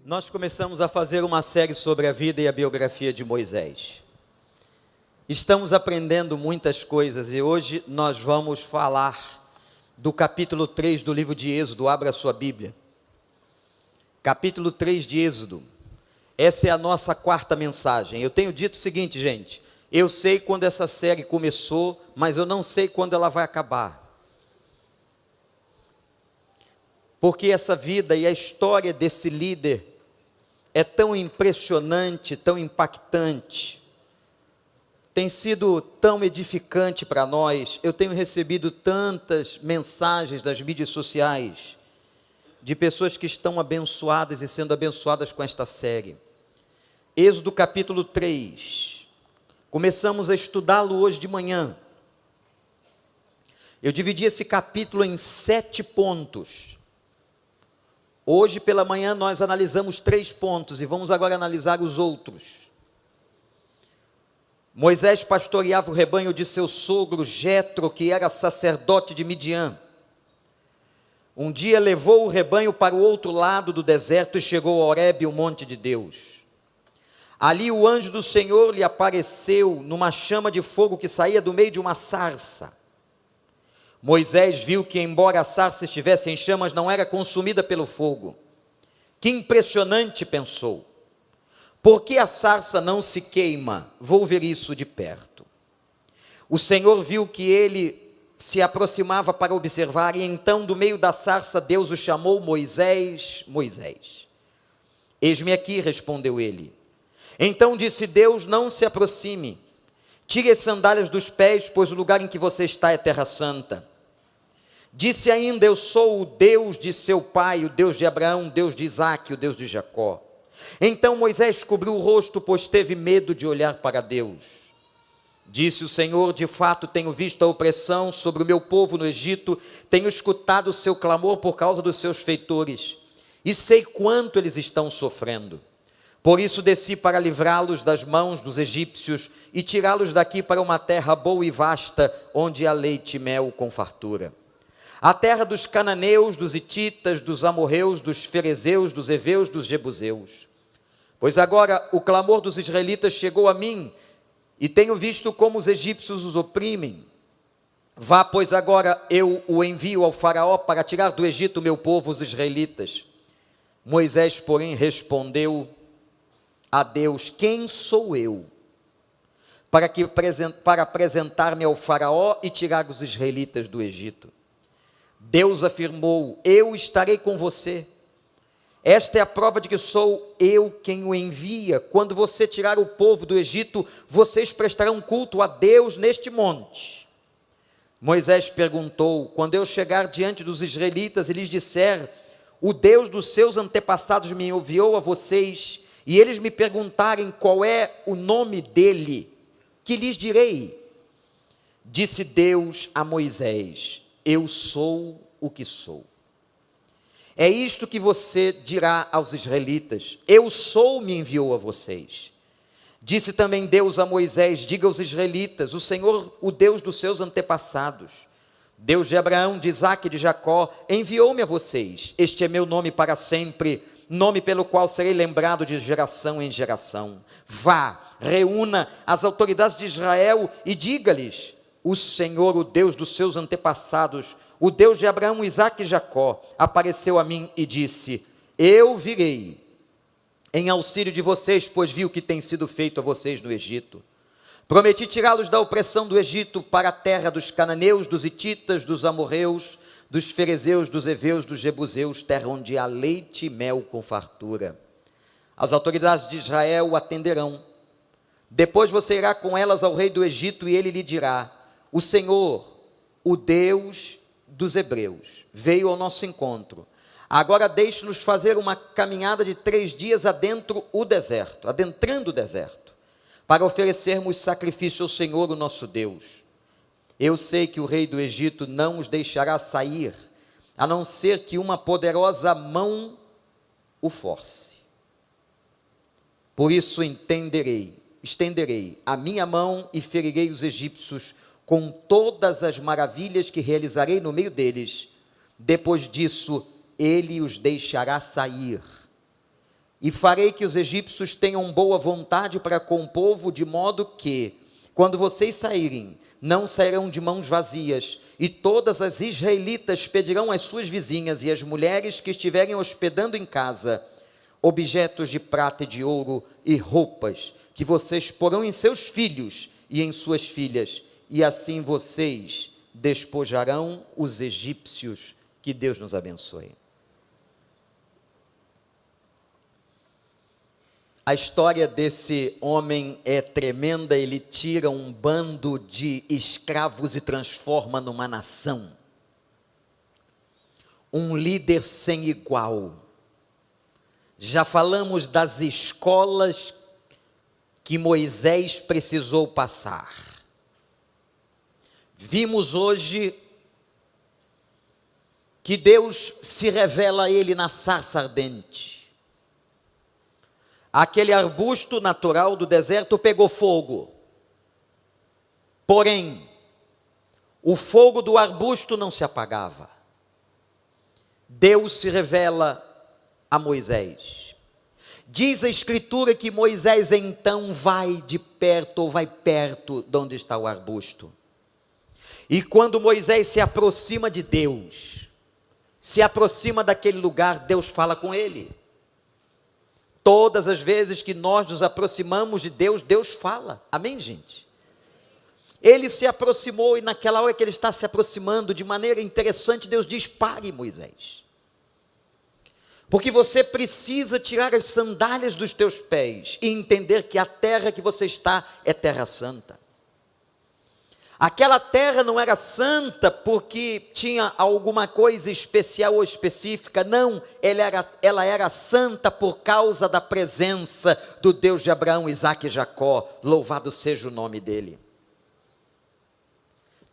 Nós começamos a fazer uma série sobre a vida e a biografia de Moisés. Estamos aprendendo muitas coisas e hoje nós vamos falar do capítulo 3 do livro de Êxodo. Abra a sua Bíblia. Capítulo 3 de Êxodo. Essa é a nossa quarta mensagem. Eu tenho dito o seguinte, gente. Eu sei quando essa série começou, mas eu não sei quando ela vai acabar. Porque essa vida e a história desse líder é tão impressionante, tão impactante, tem sido tão edificante para nós. Eu tenho recebido tantas mensagens das mídias sociais, de pessoas que estão abençoadas e sendo abençoadas com esta série. Êxodo capítulo 3, começamos a estudá-lo hoje de manhã. Eu dividi esse capítulo em 7 pontos. Hoje pela manhã nós analisamos 3 pontos e vamos agora analisar os outros. Moisés pastoreava o rebanho de seu sogro Jetro, que era sacerdote de Midian. Um dia levou o rebanho para o outro lado do deserto e chegou a Horebe, o monte de Deus. Ali o anjo do Senhor lhe apareceu numa chama de fogo que saía do meio de uma sarça. Moisés viu que, embora a sarça estivesse em chamas, não era consumida pelo fogo. Que impressionante, pensou. Por que a sarça não se queima? Vou ver isso de perto. O Senhor viu que ele se aproximava para observar, e então, do meio da sarça, Deus o chamou: Moisés, Moisés. Eis-me aqui, respondeu ele. Então disse Deus: não se aproxime. Tire as sandálias dos pés, pois o lugar em que você está é terra santa. Disse ainda: eu sou o Deus de seu pai, o Deus de Abraão, o Deus de Isaque, o Deus de Jacó. Então Moisés cobriu o rosto, pois teve medo de olhar para Deus. Disse o Senhor: de fato tenho visto a opressão sobre o meu povo no Egito, tenho escutado o seu clamor por causa dos seus feitores, e sei quanto eles estão sofrendo. Por isso desci para livrá-los das mãos dos egípcios e tirá-los daqui para uma terra boa e vasta, onde há leite e mel com fartura. A terra dos cananeus, dos hititas, dos amorreus, dos ferezeus, dos heveus, dos jebuseus. Pois agora o clamor dos israelitas chegou a mim, e tenho visto como os egípcios os oprimem. Vá, pois agora eu o envio ao faraó para tirar do Egito o meu povo, os israelitas. Moisés, porém, respondeu a Deus: quem sou eu para apresentar-me ao faraó e tirar os israelitas do Egito? Deus afirmou: eu estarei com você. Esta é a prova de que sou eu quem o envia. Quando você tirar o povo do Egito, vocês prestarão culto a Deus neste monte. Moisés perguntou: quando eu chegar diante dos israelitas e lhes disser: o Deus dos seus antepassados me enviou a vocês, e eles me perguntarem qual é o nome dele, que lhes direi? Disse Deus a Moisés: eu sou o que sou. É isto que você dirá aos israelitas: eu sou, me enviou a vocês. Disse também Deus a Moisés: diga aos israelitas: o Senhor, o Deus dos seus antepassados, Deus de Abraão, de Isaque e de Jacó, enviou-me a vocês. Este é meu nome para sempre, nome pelo qual serei lembrado de geração em geração. Vá, reúna as autoridades de Israel e diga-lhes: o Senhor, o Deus dos seus antepassados, o Deus de Abraão, Isaque e Jacó, apareceu a mim e disse: eu virei em auxílio de vocês, pois vi o que tem sido feito a vocês no Egito. Prometi tirá-los da opressão do Egito para a terra dos cananeus, dos hititas, dos amorreus, dos ferezeus, dos heveus, dos jebuseus, terra onde há leite e mel com fartura. As autoridades de Israel o atenderão. Depois você irá com elas ao rei do Egito e ele lhe dirá: o Senhor, o Deus dos hebreus, veio ao nosso encontro. Agora deixe-nos fazer uma caminhada de 3 dias adentrando o deserto, para oferecermos sacrifício ao Senhor, o nosso Deus. Eu sei que o rei do Egito não os deixará sair, a não ser que uma poderosa mão o force. Por isso estenderei a minha mão e ferirei os egípcios com todas as maravilhas que realizarei no meio deles. Depois disso, ele os deixará sair. E farei que os egípcios tenham boa vontade para com o povo, de modo que, quando vocês saírem, não sairão de mãos vazias, e todas as israelitas pedirão às suas vizinhas e às mulheres que estiverem hospedando em casa, objetos de prata e de ouro e roupas, que vocês porão em seus filhos e em suas filhas, e assim vocês despojarão os egípcios. Que Deus nos abençoe. A história desse homem é tremenda. Ele tira um bando de escravos e transforma numa nação. Um líder sem igual. Já falamos das escolas que Moisés precisou passar. Vimos hoje que Deus se revela a ele na sarça ardente. Aquele arbusto natural do deserto pegou fogo. Porém, o fogo do arbusto não se apagava. Deus se revela a Moisés. Diz a Escritura que Moisés então vai perto de onde está o arbusto. E quando Moisés se aproxima de Deus, se aproxima daquele lugar, Deus fala com ele. Todas as vezes que nós nos aproximamos de Deus, Deus fala. Amém, gente? Ele se aproximou e naquela hora que ele está se aproximando, de maneira interessante, Deus diz: pare, Moisés. Porque você precisa tirar as sandálias dos teus pés e entender que a terra que você está é terra santa. Aquela terra não era santa porque tinha alguma coisa especial ou específica, não, ela era santa por causa da presença do Deus de Abraão, Isaque e Jacó, louvado seja o nome dele.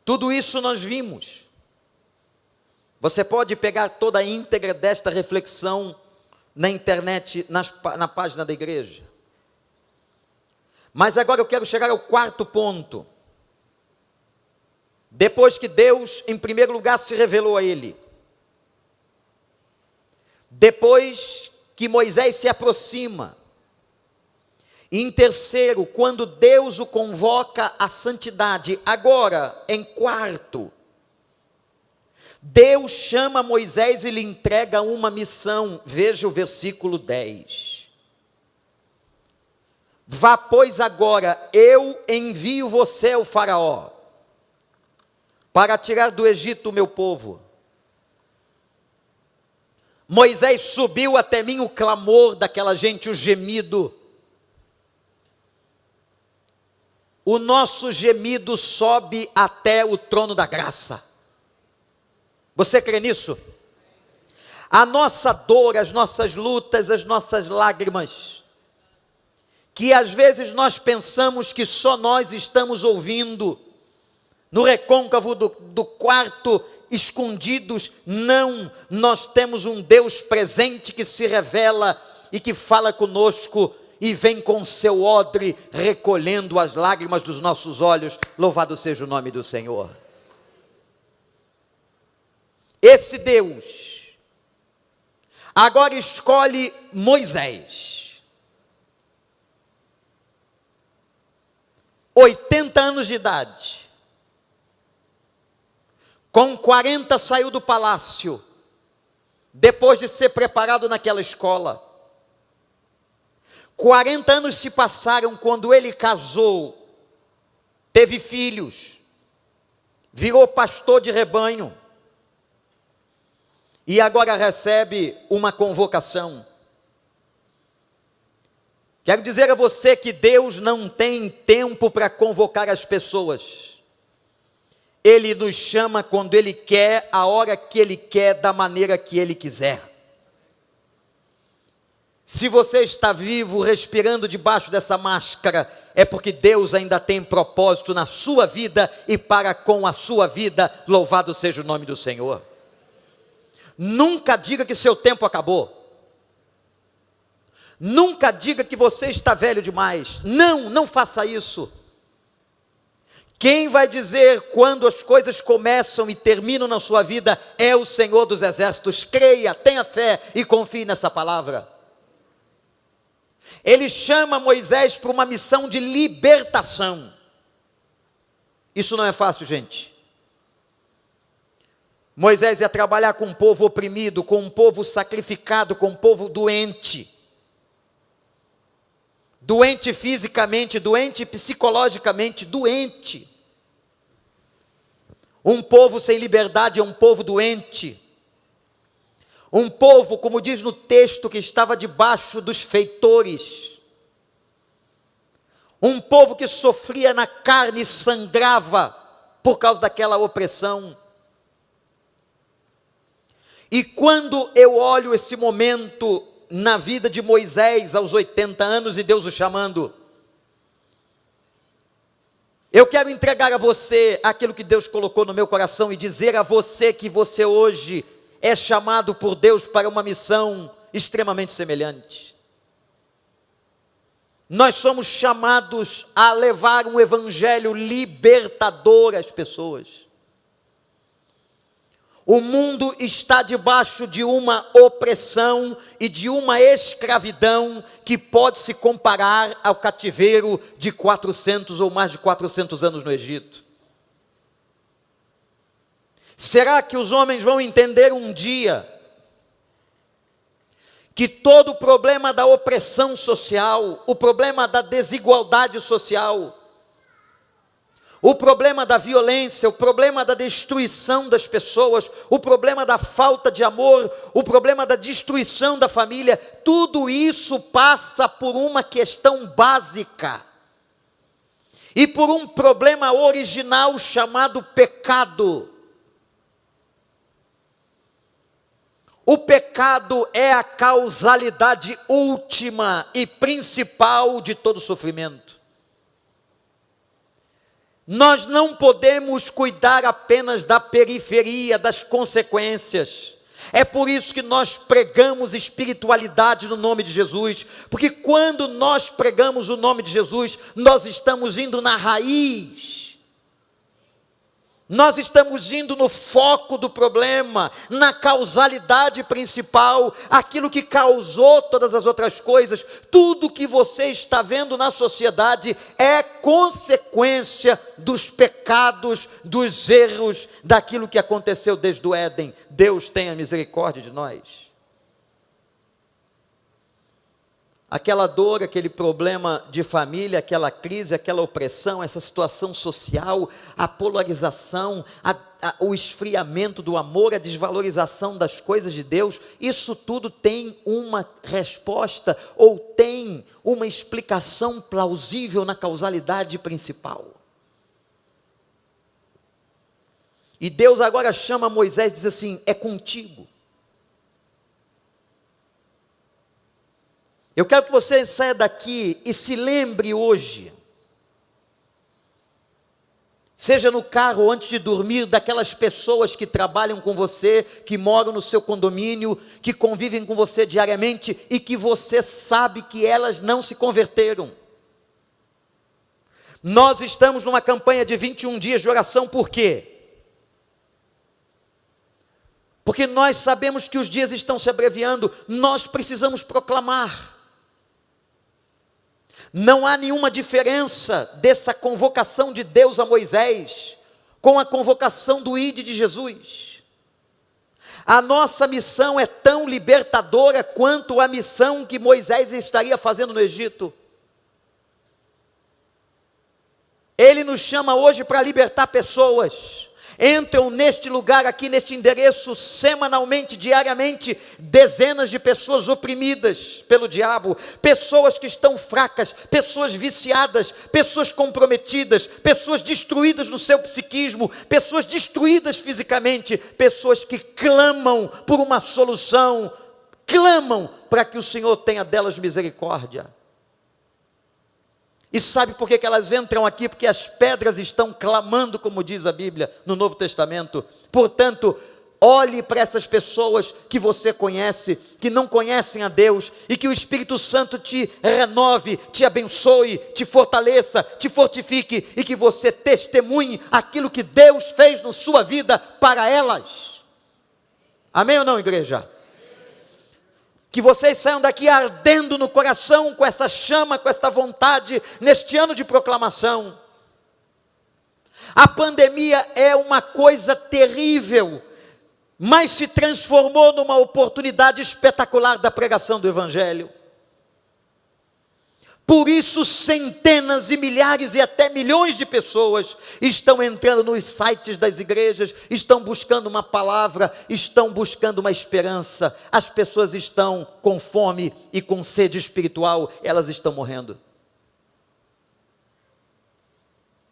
Tudo isso nós vimos. Você pode pegar toda a íntegra desta reflexão na internet, na página da igreja. Mas agora eu quero chegar ao quarto ponto. Depois que Deus, em primeiro lugar, se revelou a ele. Depois que Moisés se aproxima. E em terceiro, quando Deus o convoca à santidade. Agora, em quarto, Deus chama Moisés e lhe entrega uma missão. Veja o versículo 10. Vá, pois, agora, eu envio você ao faraó, para tirar do Egito o meu povo. Moisés subiu até mim o clamor daquela gente, o gemido. O nosso gemido sobe até o trono da graça. Você crê nisso? A nossa dor, as nossas lutas, as nossas lágrimas, que às vezes nós pensamos que só nós estamos ouvindo, no recôncavo do quarto, escondidos, não, nós temos um Deus presente que se revela e que fala conosco e vem com seu odre recolhendo as lágrimas dos nossos olhos. Louvado seja o nome do Senhor. Esse Deus agora escolhe Moisés, 80 anos de idade. Com 40 saiu do palácio, depois de ser preparado naquela escola. 40 anos se passaram quando ele casou, teve filhos, virou pastor de rebanho, e agora recebe uma convocação. Quero dizer a você que Deus não tem tempo para convocar as pessoas. Ele nos chama quando Ele quer, a hora que Ele quer, da maneira que Ele quiser. Se você está vivo, respirando debaixo dessa máscara, é porque Deus ainda tem propósito na sua vida e para com a sua vida. Louvado seja o nome do Senhor. Nunca diga que seu tempo acabou. Nunca diga que você está velho demais. Não, não faça isso. Quem vai dizer quando as coisas começam e terminam na sua vida é o Senhor dos Exércitos. Creia, tenha fé e confie nessa palavra. Ele chama Moisés para uma missão de libertação. Isso não é fácil, gente. Moisés ia trabalhar com um povo oprimido, com um povo sacrificado, com um povo doente. Doente fisicamente, doente psicologicamente, doente. Um povo sem liberdade é um povo doente. Um povo, como diz no texto, que estava debaixo dos feitores. Um povo que sofria na carne e sangrava por causa daquela opressão. E quando eu olho esse momento na vida de Moisés aos 80 anos e Deus o chamando, eu quero entregar a você aquilo que Deus colocou no meu coração e dizer a você que você hoje é chamado por Deus para uma missão extremamente semelhante. Nós somos chamados a levar um evangelho libertador às pessoas. O mundo está debaixo de uma opressão e de uma escravidão que pode se comparar ao cativeiro de 400 ou mais de 400 anos no Egito. Será que os homens vão entender um dia que todo o problema da opressão social, o problema da desigualdade social, o problema da violência, o problema da destruição das pessoas, o problema da falta de amor, o problema da destruição da família, tudo isso passa por uma questão básica e por um problema original chamado pecado. O pecado é a causalidade última e principal de todo sofrimento. Nós não podemos cuidar apenas da periferia, das consequências. É por isso que nós pregamos espiritualidade no nome de Jesus, porque quando nós pregamos o nome de Jesus, nós estamos indo na raiz. Nós estamos indo no foco do problema, na causalidade principal, aquilo que causou todas as outras coisas. Tudo que você está vendo na sociedade é consequência dos pecados, dos erros, daquilo que aconteceu desde o Éden. Deus tenha misericórdia de nós. Aquela dor, aquele problema de família, aquela crise, aquela opressão, essa situação social, a polarização, o esfriamento do amor, a desvalorização das coisas de Deus, isso tudo tem uma resposta ou tem uma explicação plausível na causalidade principal. E Deus agora chama Moisés e diz assim: é contigo. Eu quero que você saia daqui e se lembre hoje, seja no carro ou antes de dormir, daquelas pessoas que trabalham com você, que moram no seu condomínio, que convivem com você diariamente e que você sabe que elas não se converteram. Nós estamos numa campanha de 21 dias de oração, por quê? Porque nós sabemos que os dias estão se abreviando, nós precisamos proclamar. Não há nenhuma diferença dessa convocação de Deus a Moisés com a convocação do Ide de Jesus. A nossa missão é tão libertadora quanto a missão que Moisés estaria fazendo no Egito. Ele nos chama hoje para libertar pessoas. Entram neste lugar aqui, neste endereço, semanalmente, diariamente, dezenas de pessoas oprimidas pelo diabo, pessoas que estão fracas, pessoas viciadas, pessoas comprometidas, pessoas destruídas no seu psiquismo, pessoas destruídas fisicamente, pessoas que clamam por uma solução, clamam para que o Senhor tenha delas misericórdia. E sabe por que elas entram aqui? Porque as pedras estão clamando, como diz a Bíblia no Novo Testamento. Portanto, olhe para essas pessoas que você conhece, que não conhecem a Deus, e que o Espírito Santo te renove, te abençoe, te fortaleça, te fortifique, e que você testemunhe aquilo que Deus fez na sua vida para elas. Amém ou não, igreja? Que vocês saiam daqui ardendo no coração, com essa chama, com esta vontade, neste ano de proclamação. A pandemia é uma coisa terrível, mas se transformou numa oportunidade espetacular da pregação do Evangelho. Por isso, centenas e milhares e até milhões de pessoas estão entrando nos sites das igrejas, estão buscando uma palavra, estão buscando uma esperança. As pessoas estão com fome e com sede espiritual, elas estão morrendo.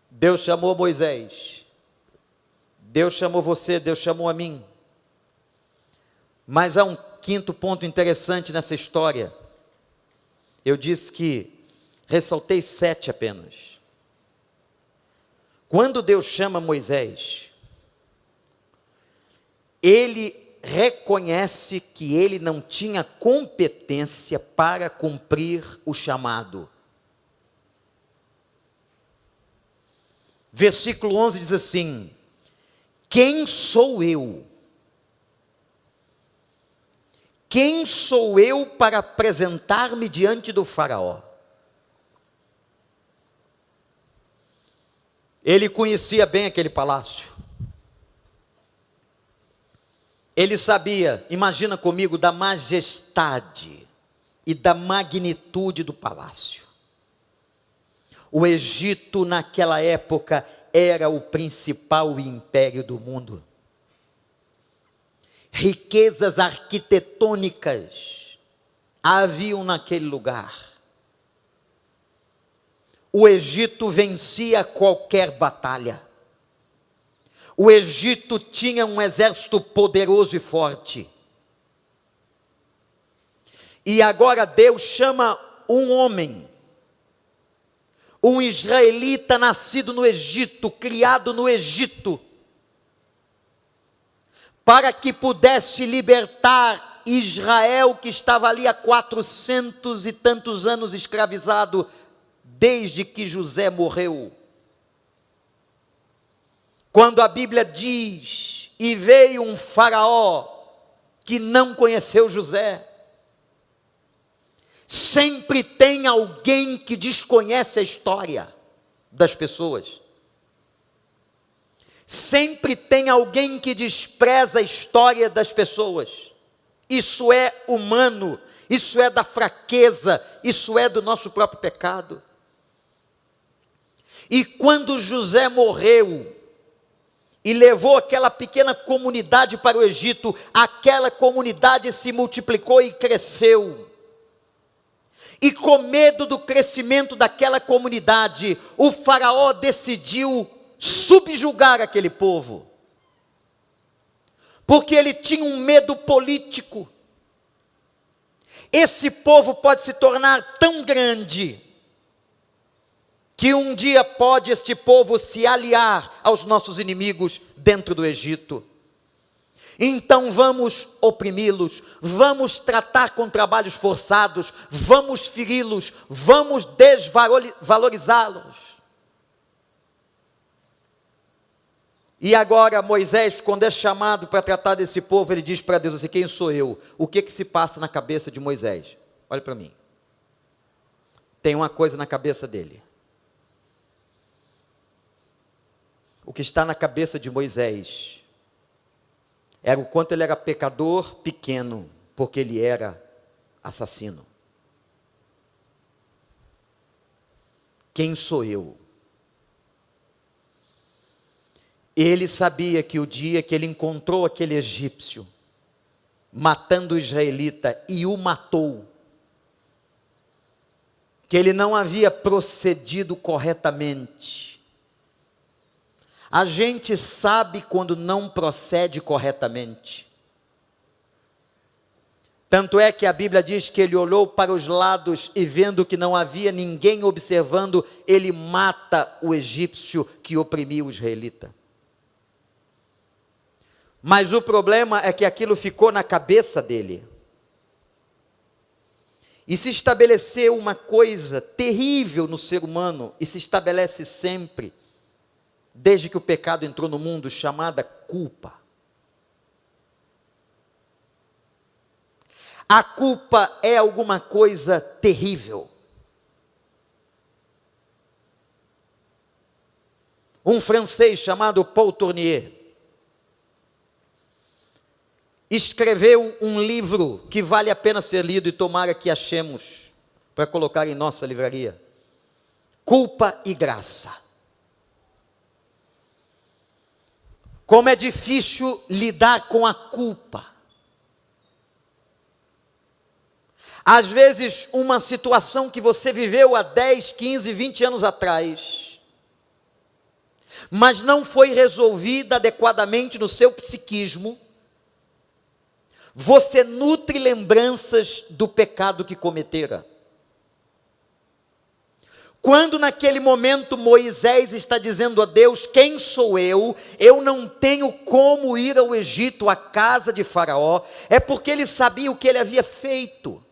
Deus chamou Moisés, Deus chamou você, Deus chamou a mim. Mas há um quinto ponto interessante nessa história. Eu disse que ressaltei 7 apenas. Quando Deus chama Moisés, ele reconhece que ele não tinha competência para cumprir o chamado. Versículo 11 diz assim: quem sou eu? Quem sou eu para apresentar-me diante do faraó? Ele conhecia bem aquele palácio. Ele sabia, imagina comigo, da majestade e da magnitude do palácio. O Egito naquela época era o principal império do mundo. Riquezas arquitetônicas haviam naquele lugar. O Egito vencia qualquer batalha. O Egito tinha um exército poderoso e forte. E agora Deus chama um homem, um israelita nascido no Egito, criado no Egito, para que pudesse libertar Israel, que estava ali há 400 e tantos anos escravizado, desde que José morreu. Quando a Bíblia diz, e veio um faraó que não conheceu José, sempre tem alguém que desconhece a história das pessoas. Sempre tem alguém que despreza a história das pessoas. Isso é humano, isso é da fraqueza, isso é do nosso próprio pecado. E quando José morreu e levou aquela pequena comunidade para o Egito, aquela comunidade se multiplicou e cresceu. E com medo do crescimento daquela comunidade, o faraó decidiu subjugar aquele povo, porque ele tinha um medo político. Esse povo pode se tornar tão grande, que um dia pode este povo se aliar aos nossos inimigos dentro do Egito. Então vamos oprimi-los, vamos tratar com trabalhos forçados, vamos feri-los, vamos desvalorizá-los. E agora Moisés, quando é chamado para tratar desse povo, ele diz para Deus assim: quem sou eu? O que se passa na cabeça de Moisés? Olha para mim. Tem uma coisa na cabeça dele. O que está na cabeça de Moisés era o quanto ele era pecador pequeno, porque ele era assassino. Quem sou eu? Ele sabia que o dia que ele encontrou aquele egípcio, matando o israelita, e o matou, que ele não havia procedido corretamente. A gente sabe quando não procede corretamente. Tanto é que a Bíblia diz que ele olhou para os lados e vendo que não havia ninguém observando, ele mata o egípcio que oprimia o israelita. Mas o problema é que aquilo ficou na cabeça dele. E se estabeleceu uma coisa terrível no ser humano, e se estabelece sempre, desde que o pecado entrou no mundo, chamada culpa. A culpa é alguma coisa terrível. Um francês chamado Paul Tournier escreveu um livro que vale a pena ser lido e tomara que achemos para colocar em nossa livraria. Culpa e Graça. Como é difícil lidar com a culpa. Às vezes, uma situação que você viveu há 10, 15, 20 anos atrás, mas não foi resolvida adequadamente no seu psiquismo, você nutre lembranças do pecado que cometera. Quando naquele momento Moisés está dizendo a Deus: quem sou eu? Eu não tenho como ir ao Egito, à casa de Faraó, é porque ele sabia o que ele havia feito.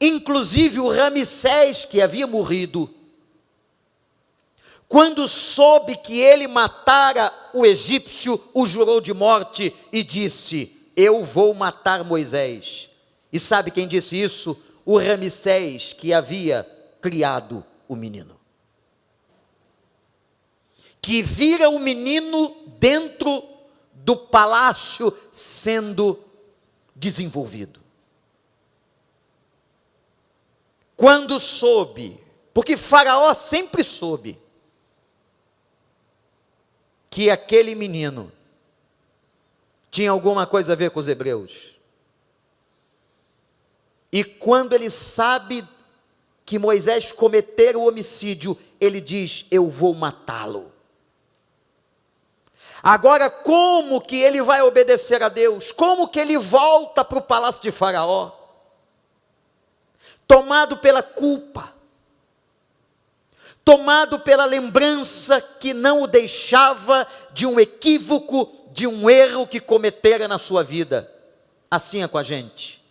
Inclusive o Ramsés, que havia morrido, quando soube que ele matara o egípcio, o jurou de morte e disse: eu vou matar Moisés. E sabe quem disse isso? O Ramsés, que havia criado o menino, que vira o menino dentro do palácio sendo desenvolvido. Quando soube, porque Faraó sempre soube, que aquele menino tinha alguma coisa a ver com os hebreus. E quando ele sabe que Moisés cometera o homicídio, ele diz: eu vou matá-lo. Agora, como que ele vai obedecer a Deus? Como que ele volta para o palácio de Faraó? Tomado pela culpa, tomado pela lembrança que não o deixava de um equívoco, de um erro que cometera na sua vida. Assim é com a gente.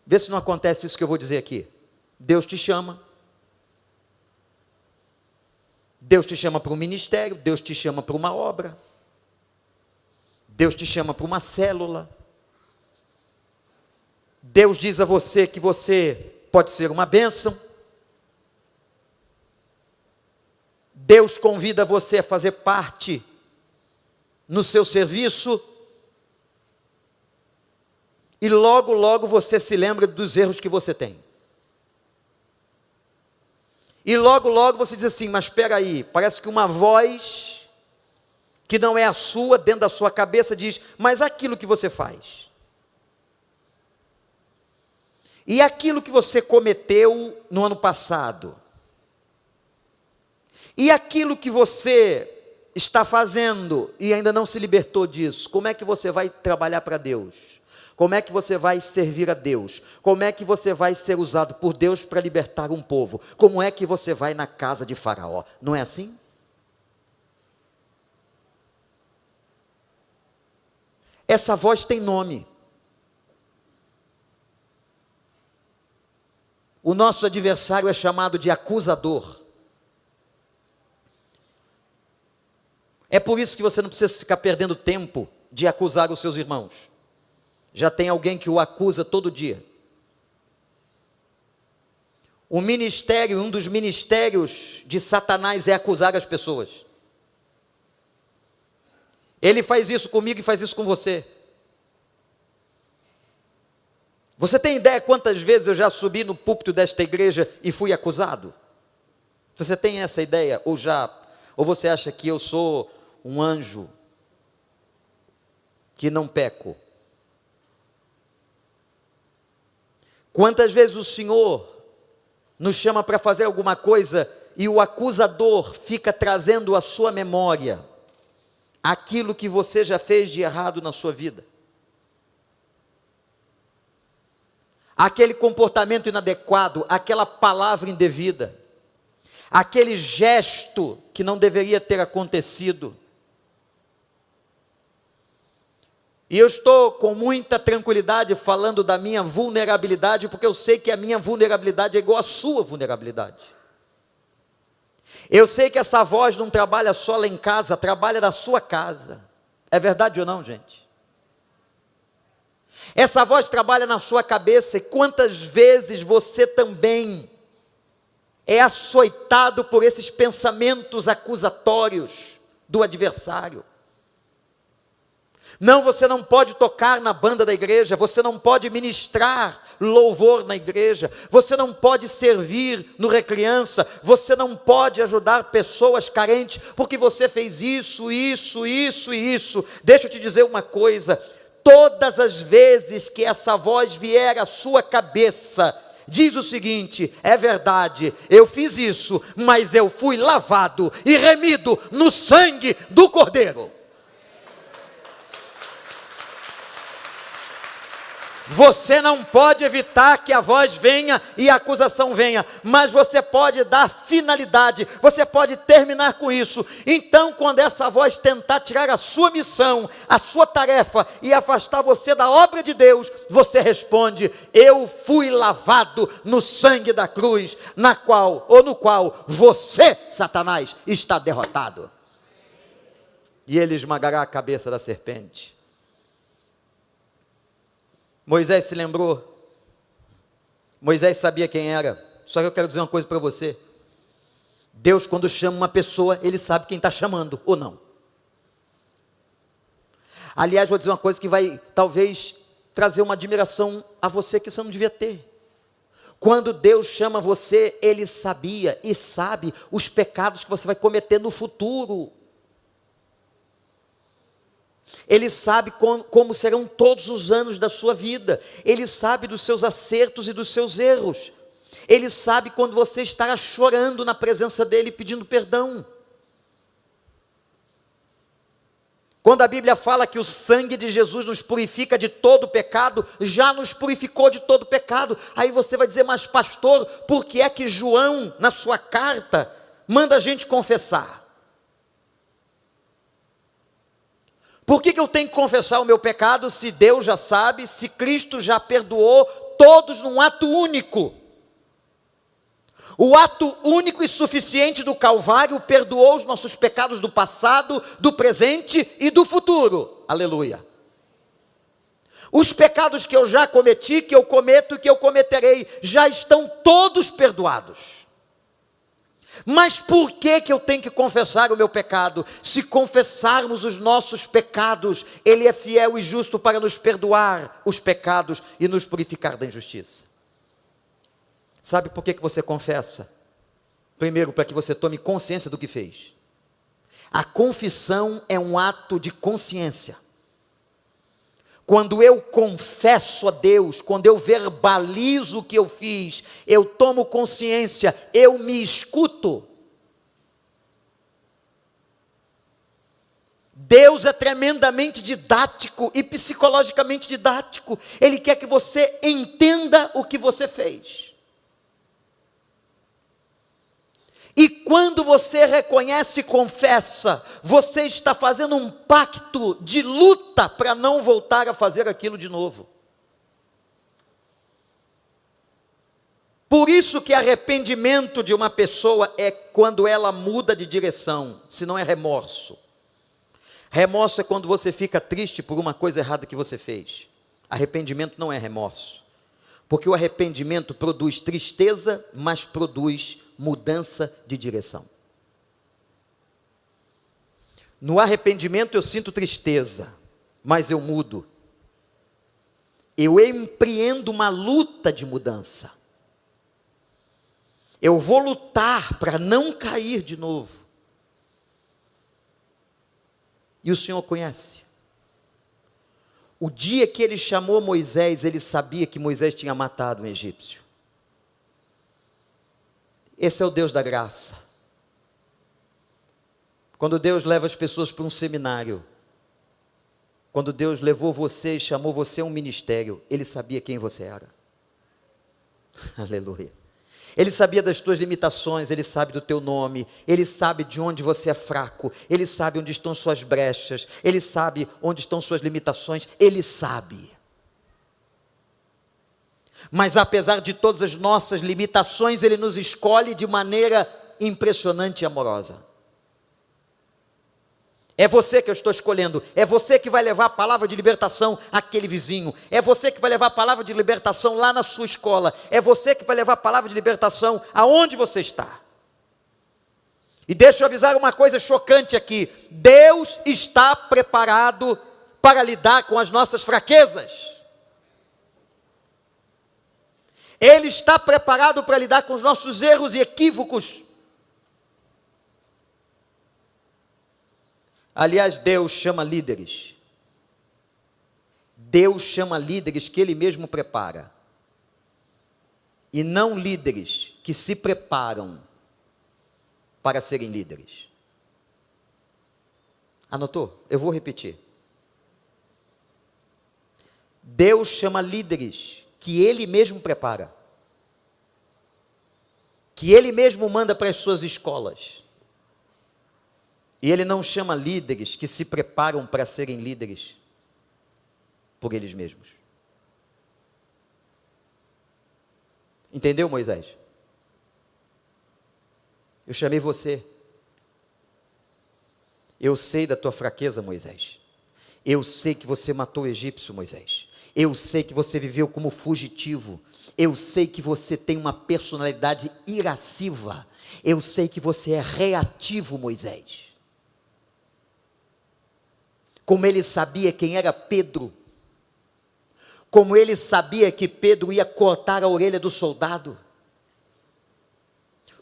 Vê se não acontece isso que eu vou dizer aqui. Deus te chama. Deus te chama para um ministério, Deus te chama para uma obra. Deus te chama para uma célula. Deus diz a você que você pode ser uma bênção. Deus convida você a fazer parte no seu serviço. E logo, logo você se lembra dos erros que você tem. E logo, logo você diz assim: mas espera aí, parece que uma voz que não é a sua, dentro da sua cabeça diz: mas aquilo que você faz, e aquilo que você cometeu no ano passado, e aquilo que você está fazendo e ainda não se libertou disso, como é que você vai trabalhar para Deus? Como é que você vai servir a Deus? Como é que você vai ser usado por Deus para libertar um povo? Como é que você vai na casa de Faraó? Não é assim? Essa voz tem nome. O nosso adversário é chamado de acusador. É por isso que você não precisa ficar perdendo tempo de acusar os seus irmãos. Já tem alguém que o acusa todo dia. O ministério, um dos ministérios de Satanás é acusar as pessoas. Ele faz isso comigo e faz isso com você. Você tem ideia quantas vezes eu já subi no púlpito desta igreja e fui acusado? Você tem essa ideia? Ou você acha que eu sou um anjo que não peco? Quantas vezes o Senhor nos chama para fazer alguma coisa e o acusador fica trazendo à sua memória aquilo que você já fez de errado na sua vida? Aquele comportamento inadequado, aquela palavra indevida, aquele gesto que não deveria ter acontecido. E eu estou com muita tranquilidade falando da minha vulnerabilidade, porque eu sei que a minha vulnerabilidade é igual à sua vulnerabilidade. Eu sei que essa voz não trabalha só lá em casa, trabalha na sua casa. É verdade ou não, gente? Essa voz trabalha na sua cabeça, e quantas vezes você também é açoitado por esses pensamentos acusatórios do adversário. Não, você não pode tocar na banda da igreja, você não pode ministrar louvor na igreja, você não pode servir no Recriança, você não pode ajudar pessoas carentes, porque você fez isso. Deixa eu te dizer uma coisa, todas as vezes que essa voz vier à sua cabeça, diz o seguinte: é verdade, eu fiz isso, mas eu fui lavado e remido no sangue do Cordeiro. Você não pode evitar que a voz venha e a acusação venha, mas você pode dar finalidade, você pode terminar com isso. Então, quando essa voz tentar tirar a sua missão, a sua tarefa e afastar você da obra de Deus, você responde: eu fui lavado no sangue da cruz, no qual você, Satanás, está derrotado. E ele esmagará a cabeça da serpente. Moisés se lembrou, Moisés sabia quem era. Só que eu quero dizer uma coisa para você: Deus, quando chama uma pessoa, Ele sabe quem está chamando ou não. Aliás, vou dizer uma coisa que vai talvez trazer uma admiração a você que você não devia ter. Quando Deus chama você, Ele sabia e sabe os pecados que você vai cometer no futuro. Ele sabe como serão todos os anos da sua vida. Ele sabe dos seus acertos e dos seus erros. Ele sabe quando você estará chorando na presença dEle, pedindo perdão. Quando a Bíblia fala que o sangue de Jesus nos purifica de todo pecado, já nos purificou de todo pecado. Aí você vai dizer: mas pastor, por que é que João, na sua carta, manda a gente confessar? Por que eu tenho que confessar o meu pecado, se Deus já sabe, se Cristo já perdoou todos num ato único? O ato único e suficiente do Calvário perdoou os nossos pecados do passado, do presente e do futuro. Aleluia. Os pecados que eu já cometi, que eu cometo e que eu cometerei, já estão todos perdoados. Mas por que eu tenho que confessar o meu pecado? Se confessarmos os nossos pecados, Ele é fiel e justo para nos perdoar os pecados e nos purificar da injustiça. Sabe por que você confessa? Primeiro, para que você tome consciência do que fez. A confissão é um ato de consciência. Quando eu confesso a Deus, quando eu verbalizo o que eu fiz, eu tomo consciência, eu me escuto. Deus é tremendamente didático e psicologicamente didático. Ele quer que você entenda o que você fez. E quando você reconhece e confessa, você está fazendo um pacto de luta para não voltar a fazer aquilo de novo. Por isso que arrependimento de uma pessoa é quando ela muda de direção, se não é remorso. Remorso é quando você fica triste por uma coisa errada que você fez. Arrependimento não é remorso. Porque o arrependimento produz tristeza, mas produz mudança de direção. No arrependimento eu sinto tristeza, mas eu mudo. Eu empreendo uma luta de mudança. Eu vou lutar para não cair de novo. E o Senhor conhece. O dia que Ele chamou Moisés, Ele sabia que Moisés tinha matado um egípcio. Esse é o Deus da graça. Quando Deus leva as pessoas para um seminário, quando Deus levou você e chamou você a um ministério, Ele sabia quem você era. Aleluia. Ele sabia das tuas limitações, Ele sabe do teu nome, Ele sabe de onde você é fraco, Ele sabe onde estão suas brechas, Ele sabe onde estão suas limitações, Ele sabe. Mas apesar de todas as nossas limitações, Ele nos escolhe de maneira impressionante e amorosa. É você que eu estou escolhendo, é você que vai levar a palavra de libertação àquele vizinho, é você que vai levar a palavra de libertação lá na sua escola, é você que vai levar a palavra de libertação aonde você está. E deixa eu avisar uma coisa chocante aqui: Deus está preparado para lidar com as nossas fraquezas. Ele está preparado para lidar com os nossos erros e equívocos. Aliás, Deus chama líderes. Deus chama líderes que Ele mesmo prepara. E não líderes que se preparam para serem líderes. Anotou? Eu vou repetir. Deus chama líderes que Ele mesmo prepara. Que Ele mesmo manda para as suas escolas. E Ele não chama líderes que se preparam para serem líderes por eles mesmos. Entendeu, Moisés? Eu chamei você. Eu sei da tua fraqueza, Moisés. Eu sei que você matou o egípcio, Moisés. Eu sei que você viveu como fugitivo. Eu sei que você tem uma personalidade irasciva. Eu sei que você é reativo, Moisés. Como ele sabia quem era Pedro, como ele sabia que Pedro ia cortar a orelha do soldado,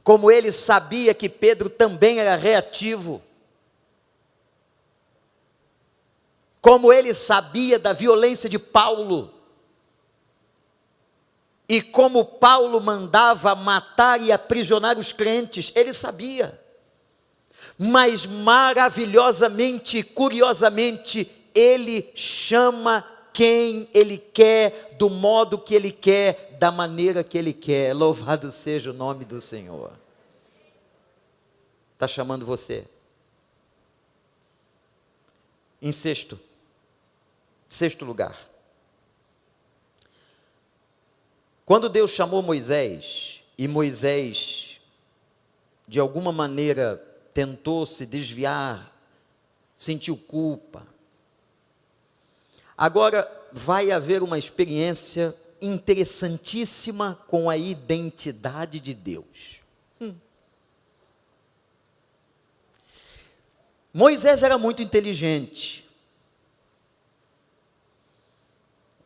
como ele sabia que Pedro também era reativo, como ele sabia da violência de Paulo, e como Paulo mandava matar e aprisionar os crentes, ele sabia. Mas maravilhosamente, curiosamente, Ele chama quem Ele quer, do modo que Ele quer, da maneira que Ele quer. Louvado seja o nome do Senhor. Está chamando você. Em sexto lugar. Quando Deus chamou Moisés, e Moisés, de alguma maneira, tentou se desviar, sentiu culpa. Agora vai haver uma experiência interessantíssima com a identidade de Deus. Moisés era muito inteligente.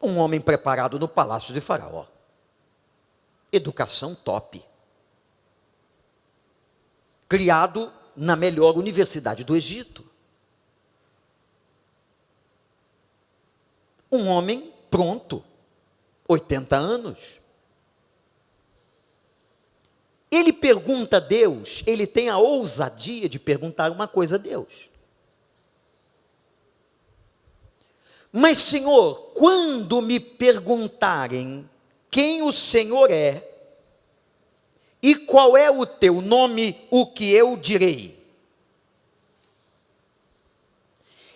Um homem preparado no palácio de Faraó. Educação top. Criado na melhor universidade do Egito. Um homem pronto, 80 anos. Ele pergunta a Deus, ele tem a ousadia de perguntar uma coisa a Deus. Mas, Senhor, quando me perguntarem quem o Senhor é, e qual é o teu nome, o que eu direi?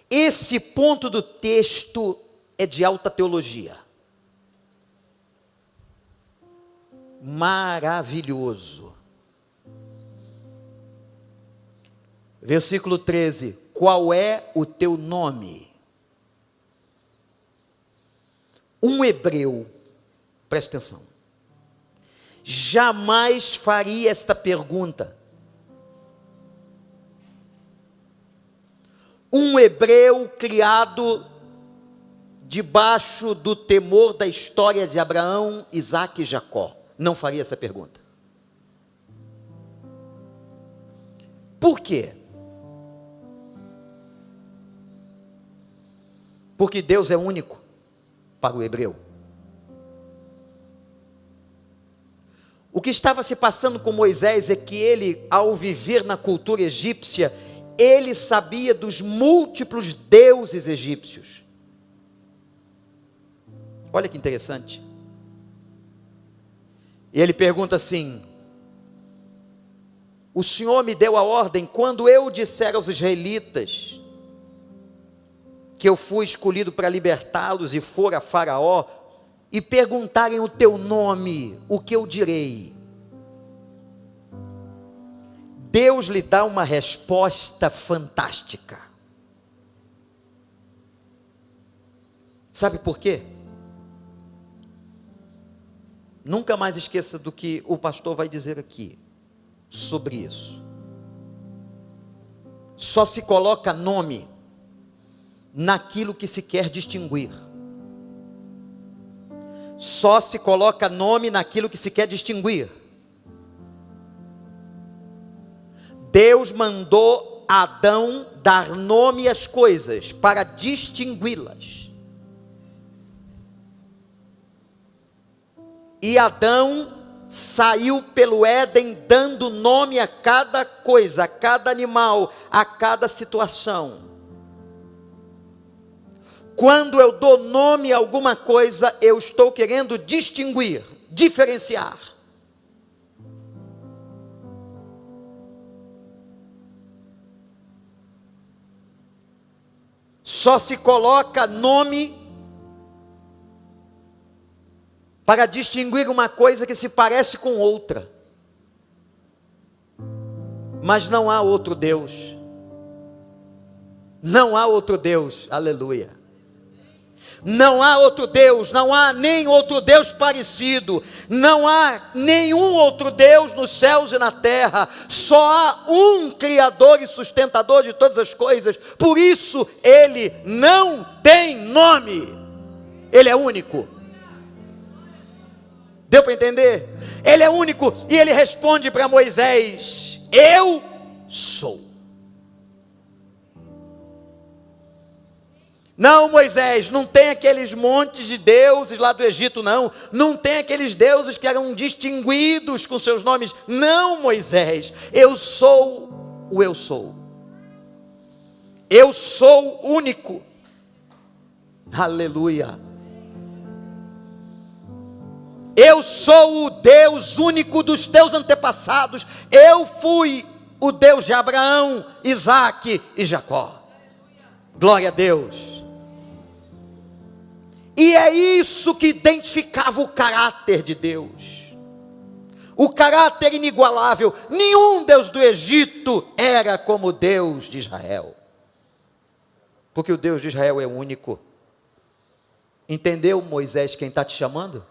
Esse ponto do texto é de alta teologia. Maravilhoso. Versículo 13. Qual é o teu nome? Um hebreu, presta atenção, jamais faria esta pergunta. Um hebreu criado debaixo do temor da história de Abraão, Isaque e Jacó, não faria essa pergunta. Por quê? Porque Deus é único para o hebreu. O que estava se passando com Moisés é que ele, ao viver na cultura egípcia, ele sabia dos múltiplos deuses egípcios. Olha que interessante. E ele pergunta assim: o Senhor me deu a ordem, quando eu disser aos israelitas que eu fui escolhido para libertá-los e for a Faraó, e perguntarem o teu nome, o que eu direi? Deus lhe dá uma resposta fantástica. Sabe por quê? Nunca mais esqueça do que o pastor vai dizer aqui sobre isso. Só se coloca nome naquilo que se quer distinguir. Só se coloca nome naquilo que se quer distinguir. Deus mandou Adão dar nome às coisas para distingui-las. E Adão saiu pelo Éden dando nome a cada coisa, a cada animal, a cada situação. Quando eu dou nome a alguma coisa, eu estou querendo distinguir, diferenciar. Só se coloca nome para distinguir uma coisa que se parece com outra. Mas não há outro Deus. Não há outro Deus. Aleluia. Não há outro Deus, não há nem outro Deus parecido, não há nenhum outro Deus nos céus e na terra, só há um Criador e sustentador de todas as coisas. Por isso Ele não tem nome, Ele é único. Deu para entender? Ele é único e Ele responde para Moisés: eu sou. Não, Moisés, não tem aqueles montes de deuses lá do Egito, não. Não tem aqueles deuses que eram distinguidos com seus nomes. Não, Moisés, eu sou o eu sou. Eu sou único. Aleluia. Eu sou o Deus único dos teus antepassados. Eu fui o Deus de Abraão, Isaque e Jacó. Glória a Deus. E é isso que identificava o caráter de Deus. O caráter inigualável. Nenhum Deus do Egito era como o Deus de Israel. Porque o Deus de Israel é único. Entendeu, Moisés, quem está te chamando?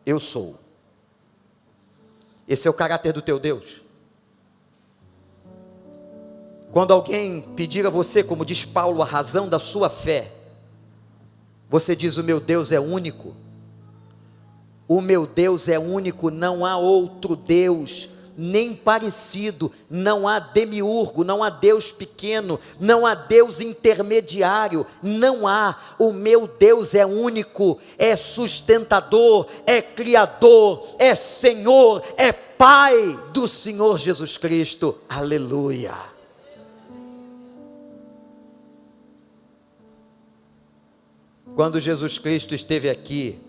Eu sou. Esse é o caráter do teu Deus. Quando alguém pedir a você, como diz Paulo, a razão da sua fé, você diz: o meu Deus é único. O meu Deus é único, não há outro Deus, nem parecido, não há demiurgo, não há Deus pequeno, não há Deus intermediário, não há. O meu Deus é único, é sustentador, é criador, é Senhor, é Pai do Senhor Jesus Cristo. Aleluia. Quando Jesus Cristo esteve aqui,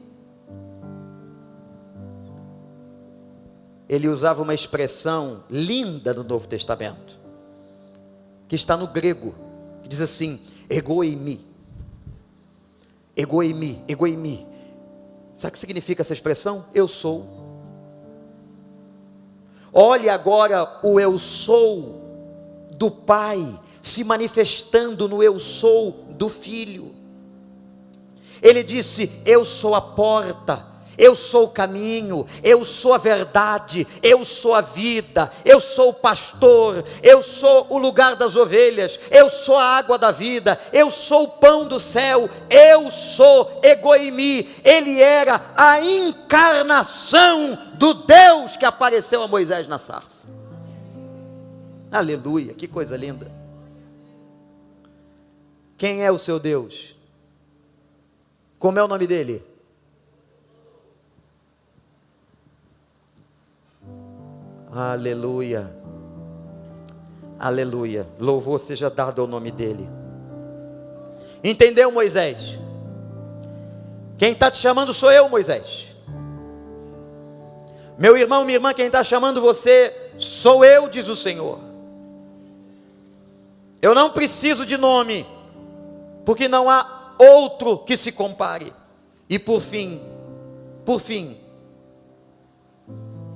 ele usava uma expressão linda no Novo Testamento, que está no grego, que diz assim: ego eimi, ego eimi, ego eimi. Sabe o que significa essa expressão? Eu sou. Olhe agora o eu sou do Pai se manifestando no eu sou do Filho. Ele disse: eu sou a porta, eu sou o caminho, eu sou a verdade, eu sou a vida, eu sou o pastor, eu sou o lugar das ovelhas, eu sou a água da vida, eu sou o pão do céu, eu sou ego eimi. Ele era a encarnação do Deus que apareceu a Moisés na sarça. Aleluia, que coisa linda. Quem é o seu Deus? Como é o nome dele? Aleluia, aleluia, louvor seja dado ao nome dele. Entendeu, Moisés? Quem está te chamando sou eu, Moisés. Meu irmão, minha irmã, quem está chamando você sou eu, diz o Senhor. Eu não preciso de nome, porque não há outro que se compare. E por fim,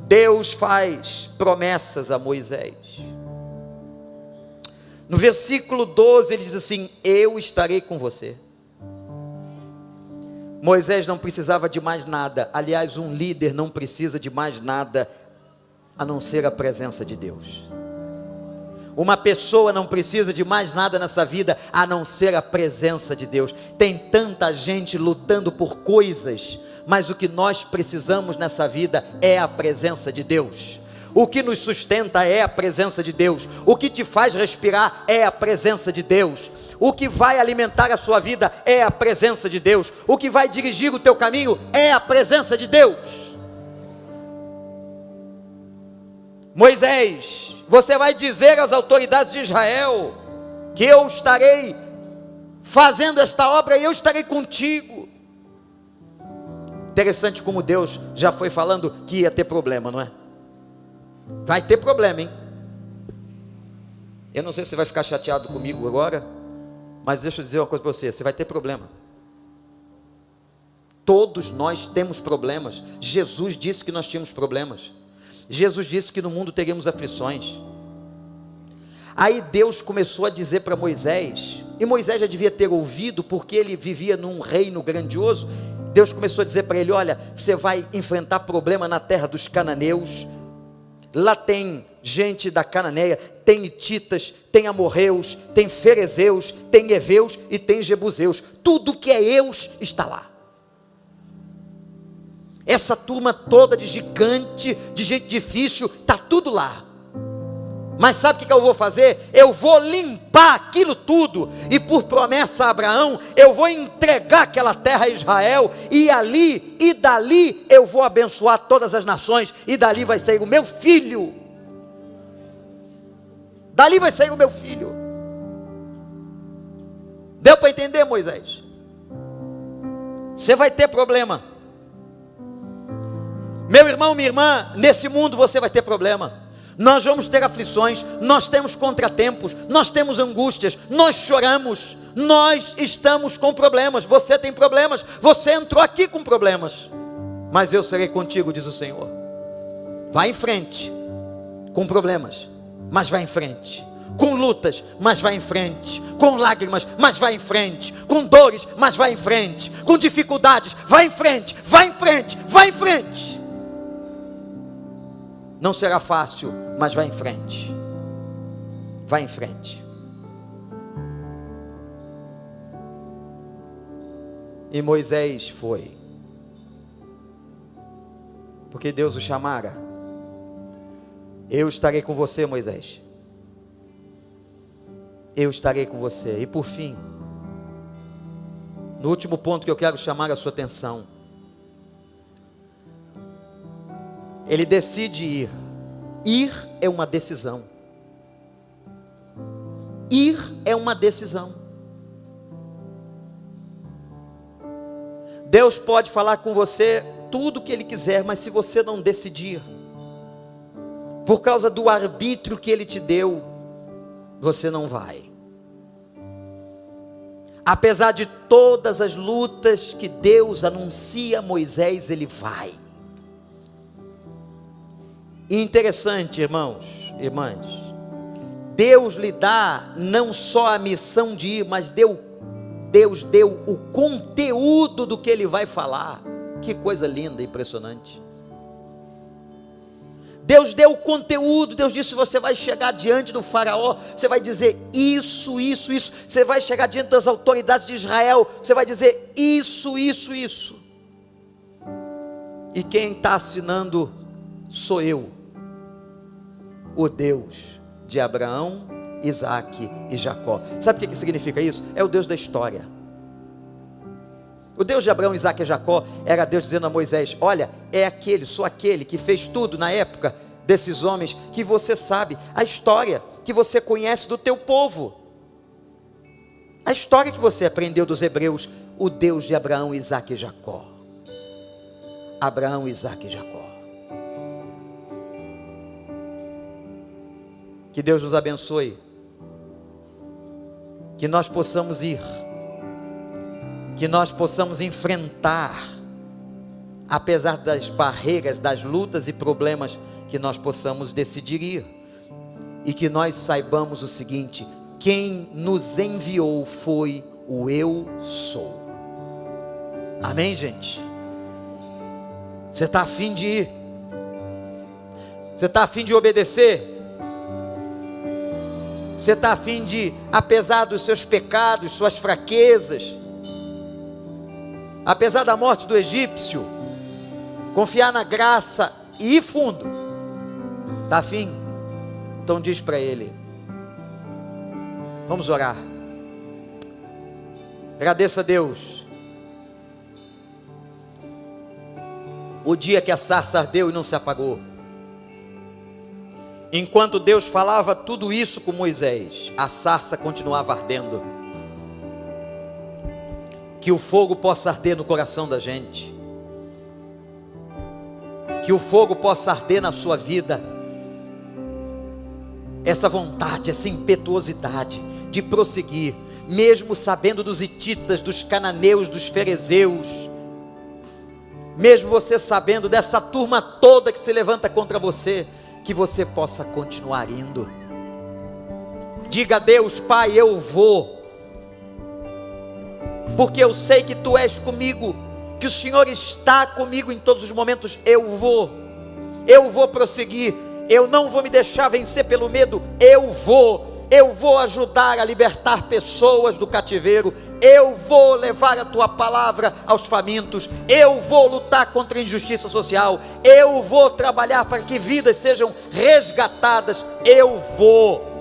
Deus faz promessas a Moisés. No versículo 12 ele diz assim: eu estarei com você. Moisés não precisava de mais nada. Aliás, um líder não precisa de mais nada a não ser a presença de Deus. Uma pessoa não precisa de mais nada nessa vida a não ser a presença de Deus. Tem tanta gente lutando por coisas, mas o que nós precisamos nessa vida é a presença de Deus. O que nos sustenta é a presença de Deus. O que te faz respirar é a presença de Deus. O que vai alimentar a sua vida é a presença de Deus. O que vai dirigir o teu caminho é a presença de Deus. Moisés, você vai dizer às autoridades de Israel que eu estarei fazendo esta obra e eu estarei contigo. Interessante como Deus já foi falando que ia ter problema, não é? Vai ter problema, hein? Eu não sei se você vai ficar chateado comigo agora, mas deixa eu dizer uma coisa para você: você vai ter problema. Todos nós temos problemas. Jesus disse que nós tínhamos problemas. Jesus disse que no mundo teríamos aflições. Aí Deus começou a dizer para Moisés, e Moisés já devia ter ouvido, porque ele vivia num reino grandioso. Deus começou a dizer para ele: olha, você vai enfrentar problema na terra dos cananeus. Lá tem gente da Cananeia, tem hititas, tem amorreus, tem ferezeus, tem heveus e tem jebuseus. Tudo que é Eus está lá. Essa turma toda de gigante, de gente difícil, está tudo lá. Mas sabe o que eu vou fazer? Eu vou limpar aquilo tudo, e por promessa a Abraão, eu vou entregar aquela terra a Israel, e ali, e dali, eu vou abençoar todas as nações, e dali vai sair o meu filho. Dali vai sair o meu filho. Deu para entender, Moisés? Você vai ter problema. Meu irmão, minha irmã, nesse mundo você vai ter problema. Nós vamos ter aflições, nós temos contratempos, nós temos angústias, nós choramos, nós estamos com problemas. Você tem problemas, você entrou aqui com problemas, mas eu serei contigo, diz o Senhor. Vai em frente, com problemas, mas vai em frente, com lutas, mas vai em frente, com lágrimas, mas vai em frente, com dores, mas vai em frente, com dificuldades, vai em frente, vai em frente, vai em frente. Não será fácil, mas vai em frente. Vai em frente. E Moisés foi. Porque Deus o chamara. Eu estarei com você, Moisés. Eu estarei com você. E por fim, no último ponto que eu quero chamar a sua atenção, ele decide ir. Ir é uma decisão. Ir é uma decisão. Deus pode falar com você tudo o que Ele quiser, mas se você não decidir, por causa do arbítrio que Ele te deu, você não vai. Apesar de todas as lutas que Deus anuncia a Moisés, ele vai. E interessante, irmãos, irmãs, Deus lhe dá não só a missão de ir, mas Deus deu o conteúdo do que ele vai falar. Que coisa linda, impressionante. Deus deu o conteúdo. Deus disse: você vai chegar diante do faraó, você vai dizer isso, isso, isso. Você vai chegar diante das autoridades de Israel, você vai dizer isso, isso, isso. E quem está assinando sou eu, o Deus de Abraão, Isaque e Jacó. Sabe o que significa isso? É o Deus da história. O Deus de Abraão, Isaque e Jacó era Deus dizendo a Moisés: olha, é aquele, sou aquele que fez tudo na época desses homens, que você sabe, a história que você conhece do teu povo, a história que você aprendeu dos hebreus. O Deus de Abraão, Isaque e Jacó. Abraão, Isaque e Jacó. Que Deus nos abençoe, que nós possamos ir, que nós possamos enfrentar, apesar das barreiras, das lutas e problemas, que nós possamos decidir ir, e que nós saibamos o seguinte: quem nos enviou foi o Eu Sou. Amém, gente? Você está afim de ir? Você está afim de obedecer? Você está afim de, apesar dos seus pecados, suas fraquezas, apesar da morte do egípcio, confiar na graça e ir fundo? Está afim? Então diz para ele. Vamos orar. Agradeça a Deus. O dia que a sarça ardeu e não se apagou. Enquanto Deus falava tudo isso com Moisés, a sarça continuava ardendo. Que o fogo possa arder no coração da gente. Que o fogo possa arder na sua vida. Essa vontade, essa impetuosidade de prosseguir, mesmo sabendo dos hititas, dos cananeus, dos ferezeus, mesmo você sabendo dessa turma toda que se levanta contra você, que você possa continuar indo. Diga a Deus: Pai, eu vou, porque eu sei que Tu és comigo, que o Senhor está comigo em todos os momentos. Eu vou prosseguir, eu não vou me deixar vencer pelo medo, eu vou ajudar a libertar pessoas do cativeiro, eu vou levar a Tua palavra aos famintos, eu vou lutar contra a injustiça social, eu vou trabalhar para que vidas sejam resgatadas, eu vou.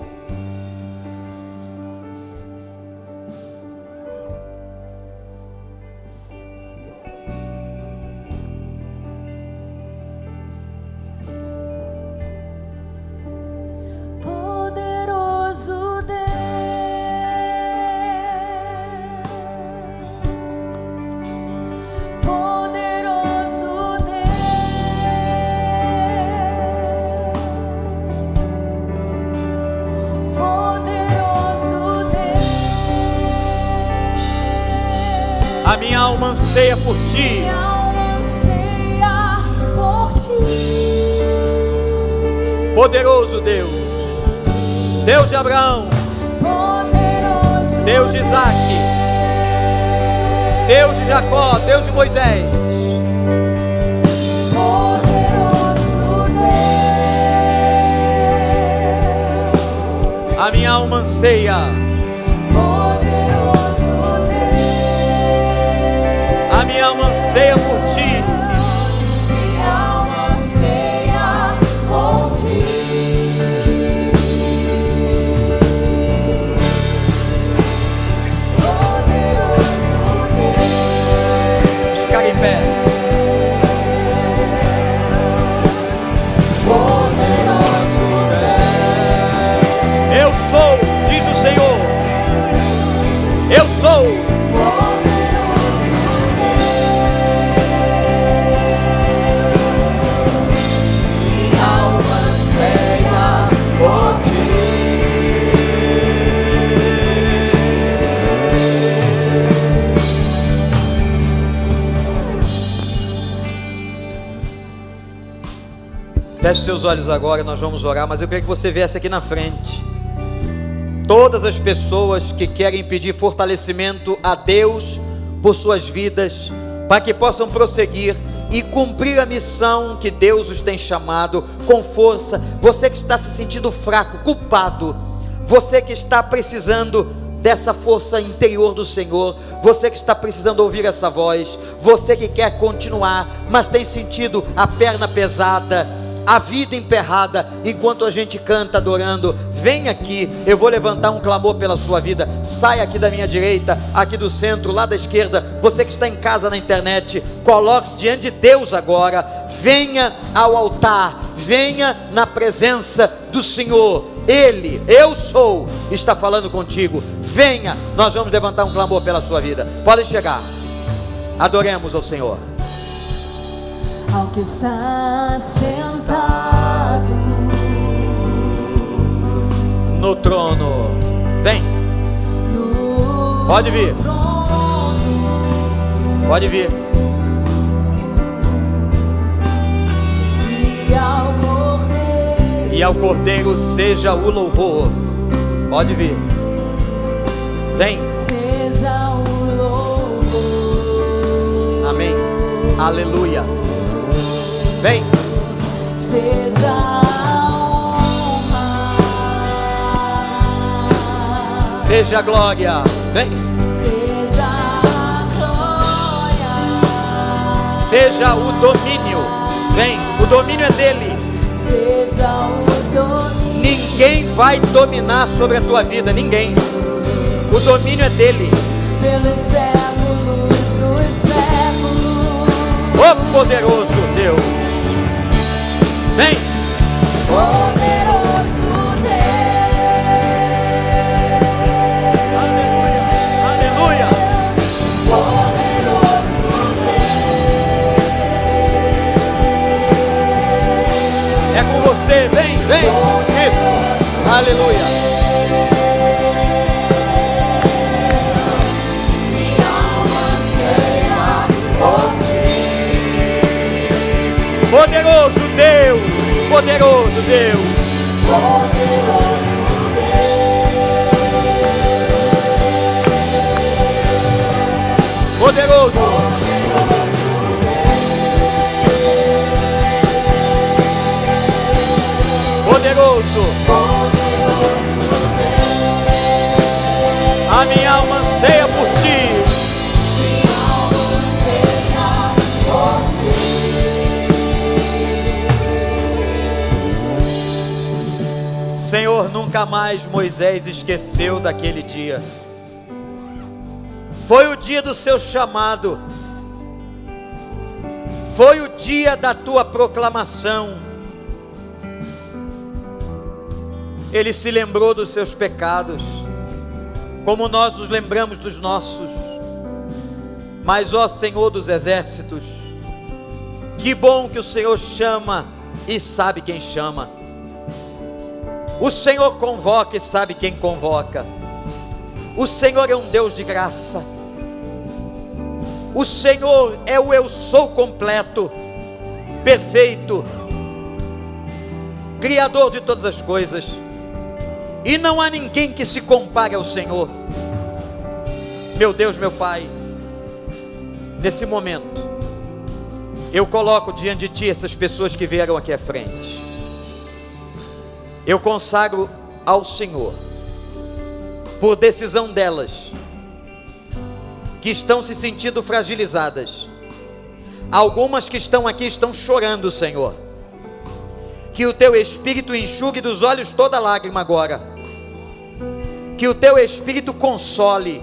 A minha alma anseia por Ti. Poderoso Deus, Deus de Abraão, Deus de Isaac, Deus de Jacó, Deus de Moisés. A minha alma anseia. A minha alma anseia por Ti. Minha alma anseia por Ti. Poderoso Deus. Vamos ficar em pé. Poderoso Deus. Eu sou, diz o Senhor. Eu sou. Feche seus olhos agora, nós vamos orar, mas eu queria que você viesse aqui na frente. Todas as pessoas que querem pedir fortalecimento a Deus por suas vidas, para que possam prosseguir e cumprir a missão que Deus os tem chamado com força. Você que está se sentindo fraco, culpado, você que está precisando dessa força interior do Senhor, você que está precisando ouvir essa voz, você que quer continuar, mas tem sentido a perna pesada, a vida emperrada, enquanto a gente canta adorando, vem aqui, eu vou levantar um clamor pela sua vida. Saia aqui da minha direita, aqui do centro, lá da esquerda. Você que está em casa na internet, coloque-se diante de Deus agora, venha ao altar, venha na presença do Senhor. Ele, eu sou, está falando contigo. Venha, nós vamos levantar um clamor pela sua vida. Podem chegar, adoremos ao Senhor. Ao que está sentado no trono, vem, no pode vir, trono, pode vir. e ao Cordeiro Seja o louvor, pode vir. Vem. seja o louvor. Amém. Aleluia. Vem. Seja a honra. Seja a glória. Vem. Seja a glória. Seja o domínio. Vem. O domínio é dele. Seja o domínio. Ninguém vai dominar sobre a tua vida. Ninguém. O domínio é dele. Pelos séculos dos séculos. O poderoso Deus. Vem. Poderoso Deus. Aleluia. Aleluia. Poderoso É com você. Vem. Vem. Isso. Aleluia. Poderoso Deus, poderoso Deus, poderoso, poderoso, a minha alma anseia por ti. Senhor, nunca mais Moisés esqueceu daquele dia. Foi o dia do seu chamado. Foi o dia da tua proclamação. Ele se lembrou dos seus pecados, como nós nos lembramos dos nossos. Mas, ó Senhor dos exércitos, que bom que o Senhor chama e sabe quem chama. O Senhor convoca e sabe quem convoca. O Senhor é um Deus de graça. O Senhor é o eu sou completo, perfeito, Criador de todas as coisas. E não há ninguém que se compare ao Senhor. Meu Deus, meu Pai, nesse momento, eu coloco diante de Ti essas pessoas que vieram aqui à frente. Eu consagro ao Senhor, por decisão delas, que estão se sentindo fragilizadas. Algumas que estão aqui estão chorando, Senhor. Que o Teu Espírito enxugue dos olhos toda lágrima agora. Que o Teu Espírito console.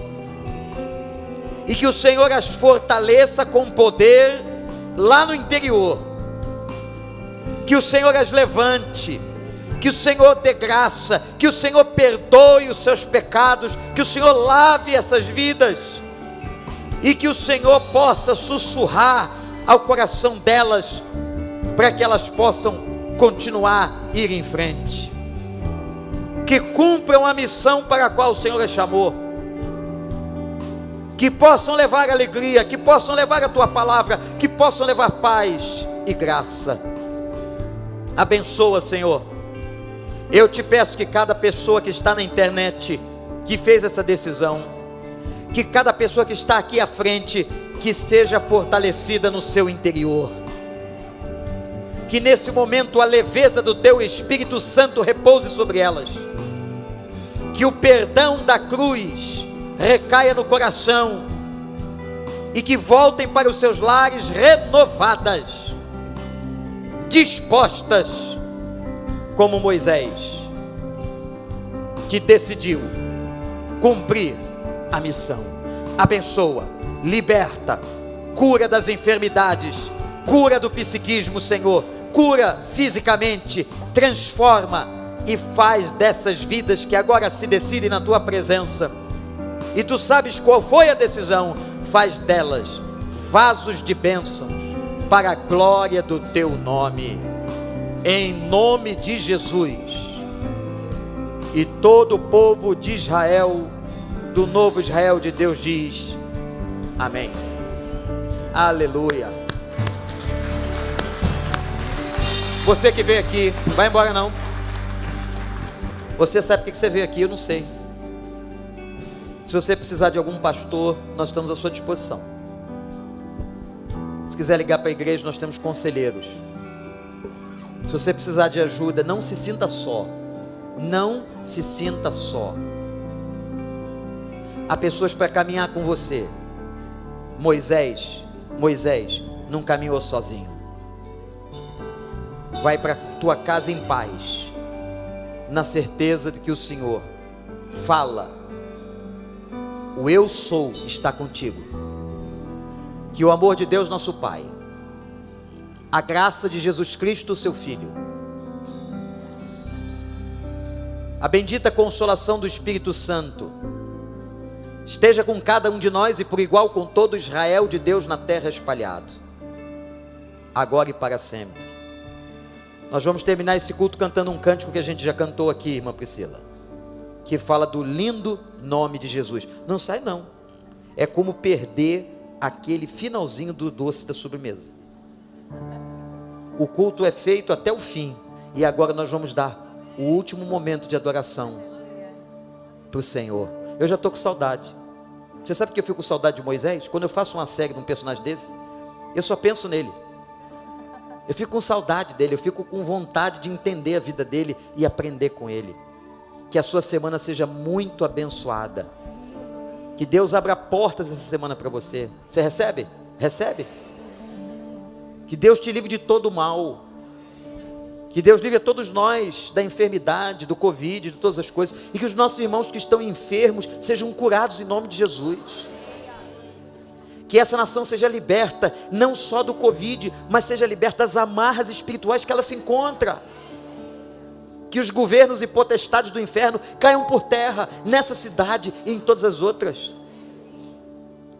E que o Senhor as fortaleça com poder lá no interior. Que o Senhor as levante. Que o Senhor dê graça, que o Senhor perdoe os seus pecados, que o Senhor lave essas vidas, e que o Senhor possa sussurrar ao coração delas, para que elas possam continuar, ir em frente, que cumpram a missão para a qual o Senhor as chamou, que possam levar alegria, que possam levar a Tua palavra, que possam levar paz e graça. Abençoa, Senhor. Eu te peço que cada pessoa que está na internet, que fez essa decisão, que cada pessoa que está aqui à frente, que seja fortalecida no seu interior, que nesse momento a leveza do Teu Espírito Santo repouse sobre elas, que o perdão da cruz recaia no coração, e que voltem para os seus lares renovadas, dispostas, como Moisés, que decidiu cumprir a missão. Abençoa, liberta, cura das enfermidades, cura do psiquismo, Senhor, cura fisicamente, transforma e faz dessas vidas que agora se decidem na Tua presença, e Tu sabes qual foi a decisão, faz delas vasos de bênçãos para a glória do Teu nome. Em nome de Jesus. E todo o povo de Israel, do novo Israel de Deus, diz amém. Aleluia. Você que veio aqui, não vai embora não. Você sabe por que você veio aqui? Eu não sei. Se você precisar de algum pastor, nós estamos à sua disposição. Se quiser ligar para a igreja, nós temos conselheiros. Se você precisar de ajuda, não se sinta só. Não se sinta só. Há pessoas para caminhar com você. Moisés não caminhou sozinho. Vai para tua casa em paz, na certeza de que o Senhor fala. O eu sou está contigo. Que o amor de Deus nosso Pai, a graça de Jesus Cristo seu Filho, a bendita consolação do Espírito Santo esteja com cada um de nós e por igual com todo Israel de Deus na terra espalhado, agora e para sempre. Nós vamos terminar esse culto cantando um cântico que a gente já cantou aqui, irmã Priscila, que fala do lindo nome de Jesus. Não sai não, é como perder aquele finalzinho do doce da sobremesa. O culto é feito até o fim, e agora nós vamos dar o último momento de adoração para o Senhor. Eu já estou com saudade. Você sabe que eu fico com saudade de Moisés? Quando eu faço uma série de um personagem desse, eu só penso nele. Eu fico com saudade dele, eu fico com vontade de entender a vida dele e aprender com ele. Que a sua semana seja muito abençoada. Que Deus abra portas essa semana para você. Você recebe? Recebe? Que Deus te livre de todo o mal. Que Deus livre a todos nós da enfermidade, do Covid, de todas as coisas. E que os nossos irmãos que estão enfermos sejam curados em nome de Jesus. Que essa nação seja liberta, não só do Covid, mas seja liberta das amarras espirituais que ela se encontra. Que os governos e potestades do inferno caiam por terra, nessa cidade e em todas as outras.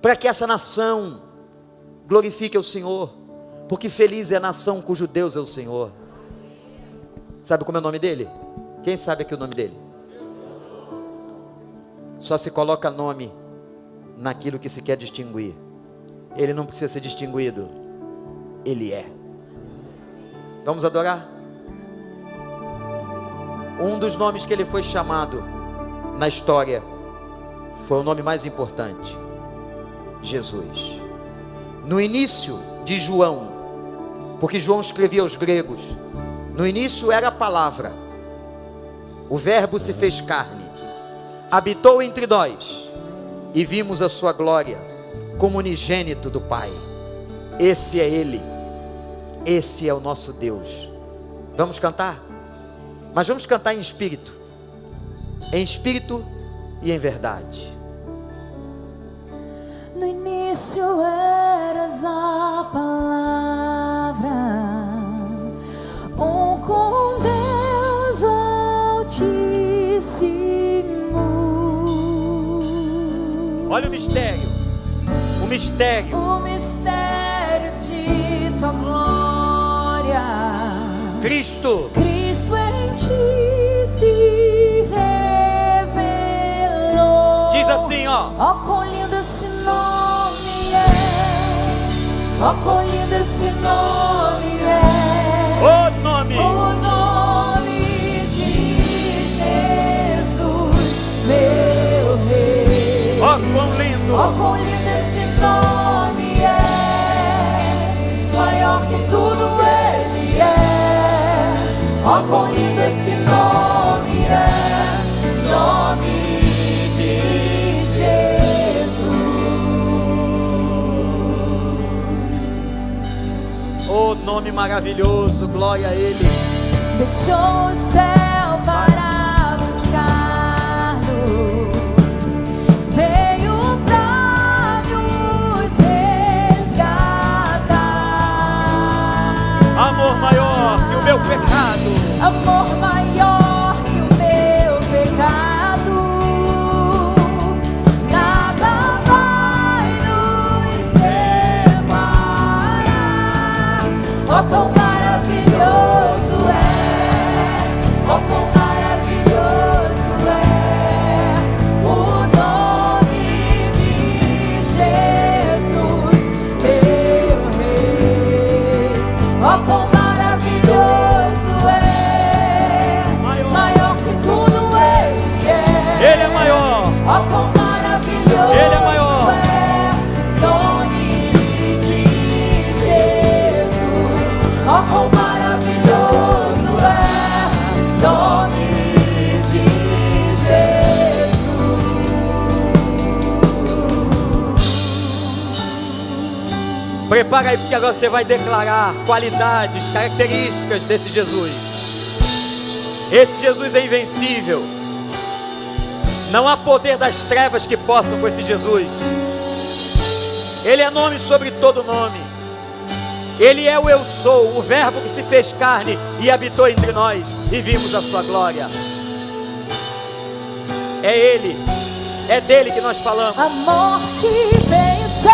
Para que essa nação glorifique ao Senhor. Porque feliz é a nação cujo Deus é o Senhor. Sabe como é o nome dele? Quem sabe aqui o nome dele? Só se coloca nome naquilo que se quer distinguir. Ele não precisa ser distinguido. Ele é. Vamos adorar? Um dos nomes que ele foi chamado na história foi o nome mais importante: Jesus. No início de João, porque João escrevia aos gregos, no início era a palavra, o verbo se fez carne, habitou entre nós, e vimos a sua glória, como unigênito do Pai. Esse é Ele, esse é o nosso Deus. Vamos cantar? Mas vamos cantar em espírito e em verdade. No início eras a palavra, com Deus Altíssimo. Olha o mistério de tua glória. Cristo Em ti se revelou. diz assim, ó. Ó, quão lindo esse nome é. Ó, quão lindo esse nome é. O nome de Jesus, meu Rei. Ó, quão lindo. Ó, quão lindo esse nome é. Maior que tudo ele é. Ó, quão lindo esse nome é. Nome de Jesus. Oh, nome maravilhoso, glória a Ele. Deixou o céu para buscar-nos, veio para nos resgatar. Amor maior que o meu pecado. Amor maior que o meu pecado. Nada vai nos separar. Ó, quão maravilhoso é. Ó, quão maravilhoso é o nome de Jesus, meu Rei. Ó, quão maravilhoso é. Maior que tudo ele é. Ele é maior. Ó, quão maravilhoso lugar aí, porque agora você vai declarar qualidades, características desse Jesus. Esse Jesus é invencível. Não há poder das trevas que possam com esse Jesus. Ele é nome sobre todo nome. Ele é o eu sou, o verbo que se fez carne e habitou entre nós, e vimos a sua glória. É Ele, é dele que nós falamos. A morte venceu,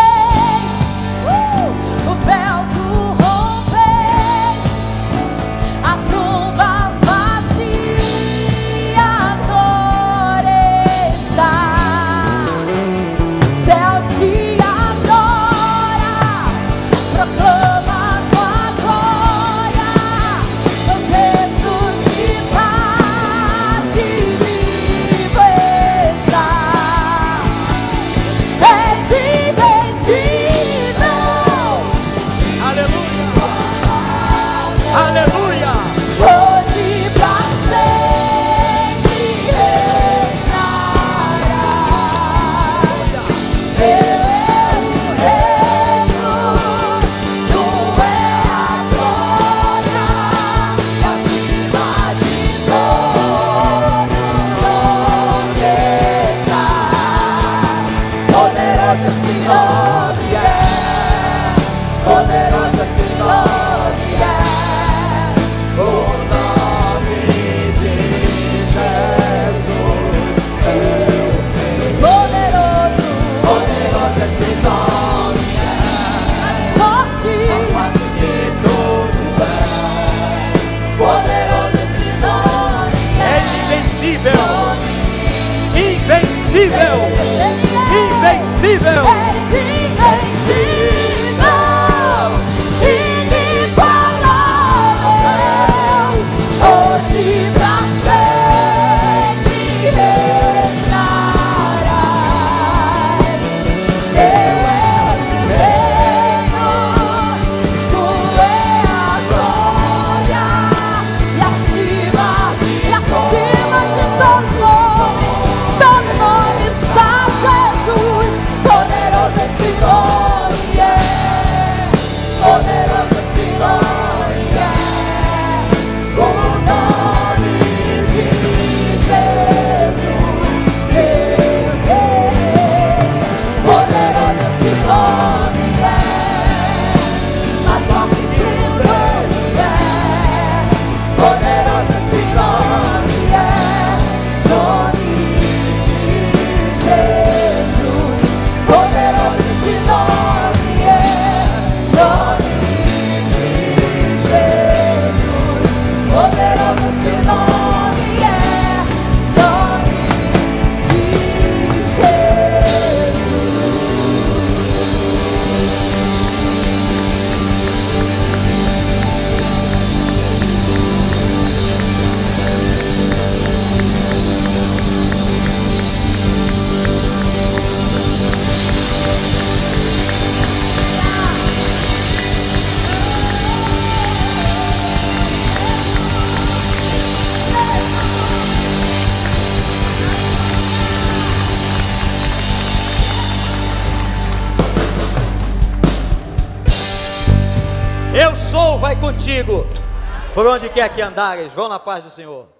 o véu tu rompes, a tumba vazia agora está. Céu te adora, proclama tua glória, Deus ressuscitaste, vivo está. És invencível. Aleluia! Aleluia! Hoje pra sempre reinarás. Eu reino, tu é a glória, e acima de todo nome estás. Poderoso esse nome é, poderoso esse nome é. O nome de Jesus, poderoso, poderoso esse nome é, mais forte que tudo é, poderoso esse nome É é, invencível! Invencível! Invencível! és invencível, inigualável, hoje pra sempre reinarás. Teu é o reino, tu é a glória, e acima de todo nome está Jesus. Poderoso esse nome é, poderoso esse nome é, o nome de Jesus. Poderoso esse nome é, mais forte que tudo é, poderoso esse nome é, nome de Jesus. Poderoso esse nome é, nome de Jesus. Poderoso esse nome é, nome de Jesus. Eu sou, vai contigo. Por onde quer que andares, vão na paz do Senhor.